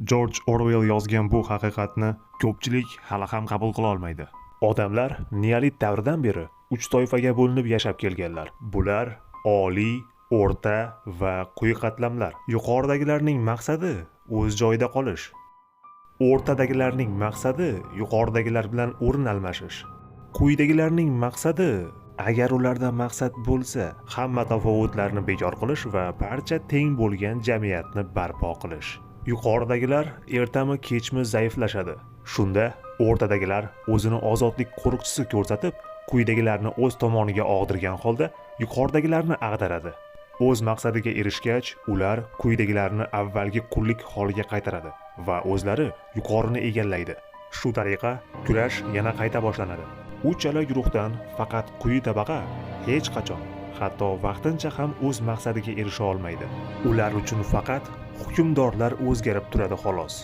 Jorj Orwell yozgan bu haqiqatni ko'pchilik hali ham qabul qila olmaydi. Odamlar neolit davridan beri 3 toifaga bo'linib yashab kelganlar. Bular oliy, o'rta va quyi qatlamlar. Yuqoridagilarning maqsadi o'z joyida qolish. O'rtadagilarning maqsadi yuqoridagilar bilan o'rin almashish. Quyidagilarning maqsadi, agar ularda maqsad bo'lsa, hamma tafovutlarni bekor qilish va barcha teng bo'lgan jamiyatni barpo qilish. Yuqoridagilar ertami kechmi zaiflashadi. Shunda o'rtadagilar o'zini ozodlik qo'riqchisi ko'rsatib, quyidagilarni o'z tomoniga og'dirgan holda yuqoridagilarni ag'daradi. O'z maqsadiga erishgach, ular quyidagilarni avvalgi qullik holiga qaytaradi va o'zlari yuqorini egallaydi. Shu tariqa kurash yana qayta boshlanadi. Uchala guruhdan faqat quyi tabaqa hech qachon, hatto vaqtincha ham o'z maqsadiga erisha olmaydi. Ular uchun faqat hukmdorlar o'zgarib turadi xolos.